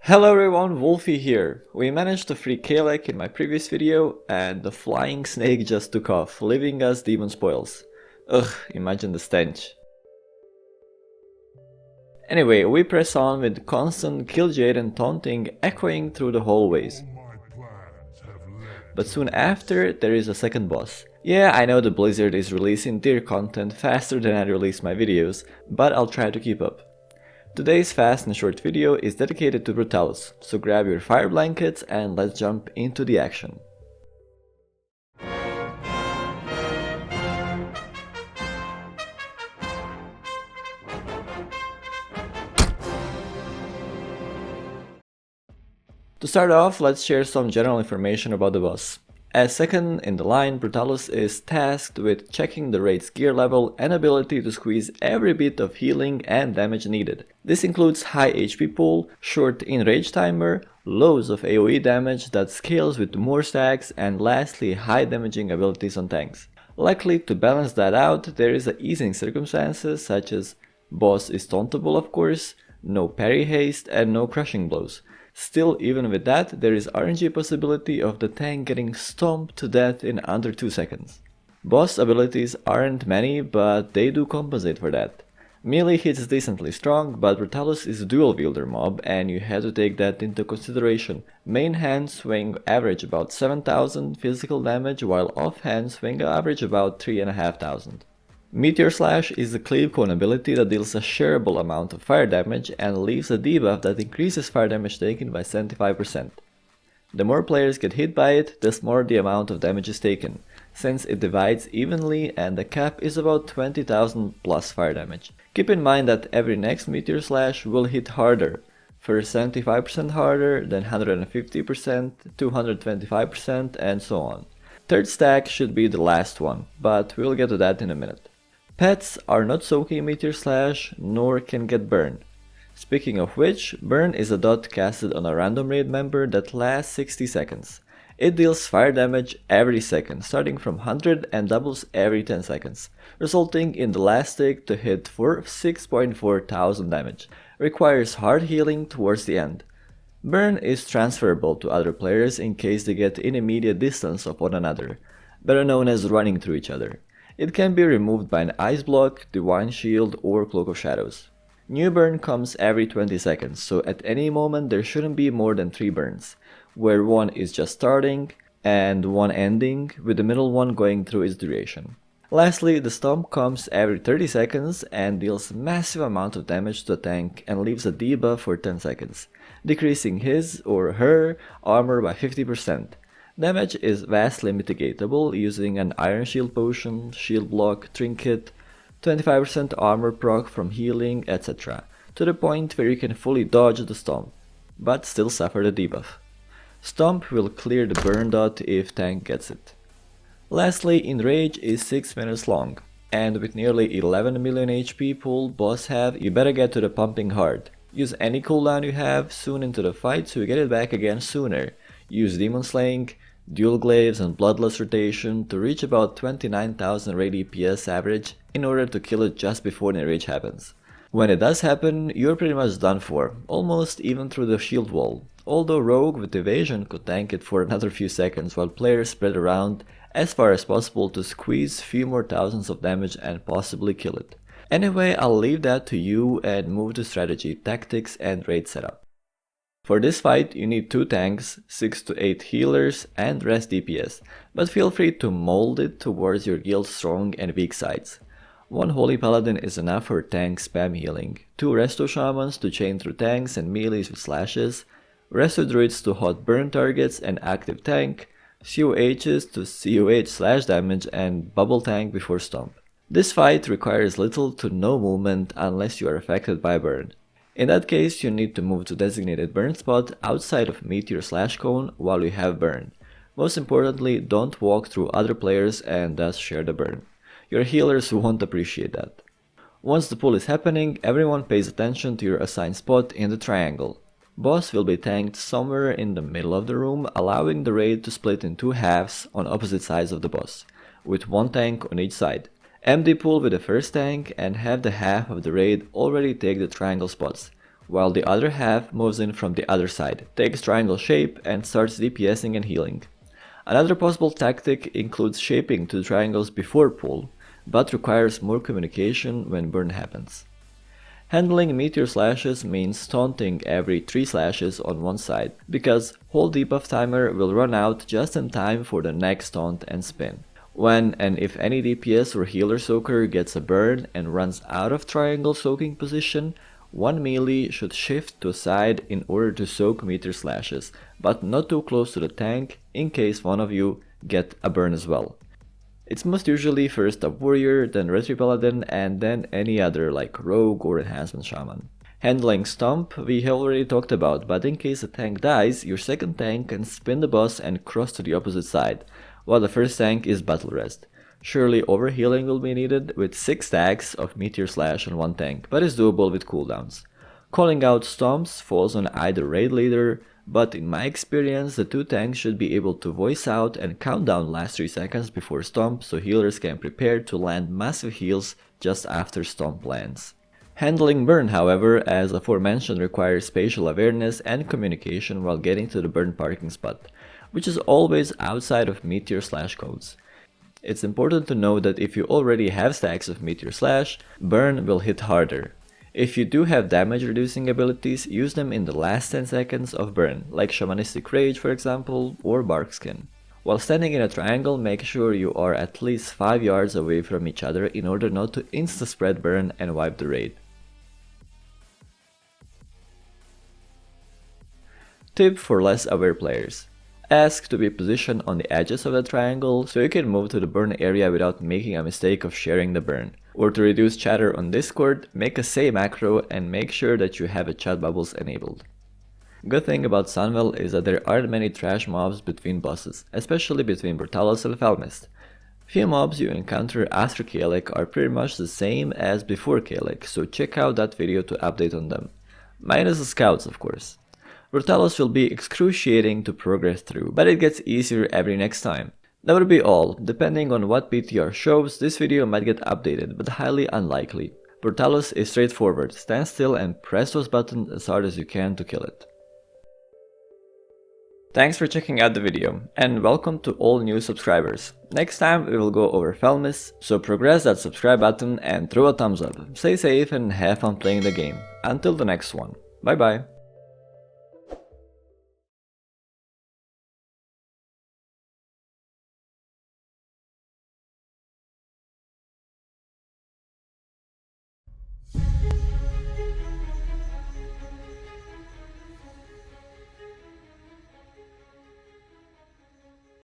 Hello everyone, Volfey here. We managed to free Kalec in my previous video and the flying snake just took off, leaving us demon spoils. Ugh, imagine the stench. Anyway, we press on with constant killjade and taunting echoing through the hallways. But soon after, there is a second boss. Yeah, I know the Blizzard is releasing their content faster than I release my videos, but I'll try to keep up. Today's fast and short video is dedicated to Brutallus, so grab your fire blankets and let's jump into the action. To start off, let's share some general information about the boss. As second in the line, Brutallus is tasked with checking the raid's gear level and ability to squeeze every bit of healing and damage needed. This includes high HP pool, short in-range timer, loads of AoE damage that scales with more stacks, and lastly high damaging abilities on tanks. Luckily, to balance that out, there is easing circumstances such as boss is tauntable of course, no parry haste and no crushing blows. Still, even with that, there is RNG possibility of the tank getting stomped to death in under 2 seconds. Boss abilities aren't many, but they do compensate for that. Melee hits decently strong, but Brutallus is a dual wielder mob and you have to take that into consideration. Main hand swing average about 7000 physical damage, while off hand swing average about 3500. Meteor Slash is a cleave cone ability that deals a shareable amount of fire damage and leaves a debuff that increases fire damage taken by 75%. The more players get hit by it, the more the amount of damage is taken, since it divides evenly and the cap is about 20,000 plus fire damage. Keep in mind that every next Meteor Slash will hit harder, first 75% harder, then 150%, 225% and so on. Third stack should be the last one, but we'll get to that in a minute. Pets are not soaking Meteor Slash, nor can get Burn. Speaking of which, Burn is a dot casted on a random raid member that lasts 60 seconds. It deals fire damage every second, starting from 100 and doubles every 10 seconds, resulting in the last tick to hit for 6.4 thousand damage. Requires hard healing towards the end. Burn is transferable to other players in case they get in immediate distance of one another, better known as running through each other. It can be removed by an Ice Block, Divine Shield or Cloak of Shadows. New burn comes every 20 seconds, so at any moment there shouldn't be more than 3 burns, where one is just starting and one ending, with the middle one going through its duration. Lastly, the Stomp comes every 30 seconds and deals massive amount of damage to a tank and leaves a debuff for 10 seconds, decreasing his or her armor by 50%. Damage is vastly mitigatable using an Iron Shield potion, shield block, trinket, 25% armor proc from healing, etc. to the point where you can fully dodge the Stomp, but still suffer the debuff. Stomp will clear the burn dot if tank gets it. Lastly, Enrage is 6 minutes long, and with nearly 11 million HP pool boss have, you better get to the pumping hard. Use any cooldown you have soon into the fight so you get it back again sooner. Use Demon Slaying, Dual Glaives and Bloodlust rotation to reach about 29,000 raid DPS average in order to kill it just before the enrage happens. When it does happen, you're pretty much done for, almost even through the shield wall, although Rogue with evasion could tank it for another few seconds while players spread around as far as possible to squeeze few more thousands of damage and possibly kill it. Anyway, I'll leave that to you and move to strategy, tactics and raid setup. For this fight you need 2 tanks, 6 to 8 healers and rest DPS, but feel free to mold it towards your guild's strong and weak sides. 1 Holy Paladin is enough for tank spam healing, 2 Resto Shamans to chain through tanks and melees with slashes, Resto Druids to hot burn targets and active tank, COHs to COH slash damage and bubble tank before stomp. This fight requires little to no movement unless you are affected by burn. In that case, you need to move to designated burn spot outside of Meteor Slash Cone while you have burn. Most importantly, don't walk through other players and thus share the burn. Your healers won't appreciate that. Once the pull is happening, everyone pays attention to your assigned spot in the triangle. Boss will be tanked somewhere in the middle of the room, allowing the raid to split in 2 halves on opposite sides of the boss, with 1 tank on each side. MD pool with the first tank and have the half of the raid already take the triangle spots, while the other half moves in from the other side, takes triangle shape and starts DPSing and healing. Another possible tactic includes shaping to triangles before pull, but requires more communication when burn happens. Handling meteor slashes means taunting every 3 slashes on one side, because whole debuff timer will run out just in time for the next taunt and spin. When and if any DPS or healer soaker gets a burn and runs out of triangle soaking position, one melee should shift to a side in order to soak meteor slashes, but not too close to the tank in case one of you get a burn as well. It's most usually first a warrior, then retry paladin, and then any other like rogue or enhancement shaman. Handling stomp we have already talked about, but in case a tank dies, your second tank can spin the boss and cross to the opposite side, while the first tank is battle rest. Surely overhealing will be needed with 6 stacks of meteor slash on one tank, but is doable with cooldowns. Calling out stomps falls on either raid leader, but in my experience the 2 tanks should be able to voice out and count down last 3 seconds before stomp so healers can prepare to land massive heals just after stomp lands. Handling burn, however, as aforementioned, requires spatial awareness and communication while getting to the burn parking spot, which is always outside of meteor slash codes. It's important to know that if you already have stacks of meteor slash, burn will hit harder. If you do have damage reducing abilities, use them in the last 10 seconds of burn, like Shamanistic Rage for example, or Bark Skin. While standing in a triangle, make sure you are at least 5 yards away from each other in order not to insta-spread burn and wipe the raid. Tip for less aware players. Ask to be positioned on the edges of the triangle so you can move to the burn area without making a mistake of sharing the burn. Or to reduce chatter on Discord, make a say macro and make sure that you have a chat bubbles enabled. Good thing about Sunwell is that there aren't many trash mobs between bosses, especially between Brutallus and Felmist. Few mobs you encounter after Caelek are pretty much the same as before Caelek, so check out that video to update on them. Minus the scouts, of course. Brutallus will be excruciating to progress through, but it gets easier every next time. That would be all. Depending on what PTR shows, this video might get updated, but highly unlikely. Brutallus is straightforward, stand still and press those buttons as hard as you can to kill it. Thanks for checking out the video, and welcome to all new subscribers. Next time we will go over Felmist, so progress that subscribe button and throw a thumbs up. Stay safe and have fun playing the game. Until the next one. Bye bye.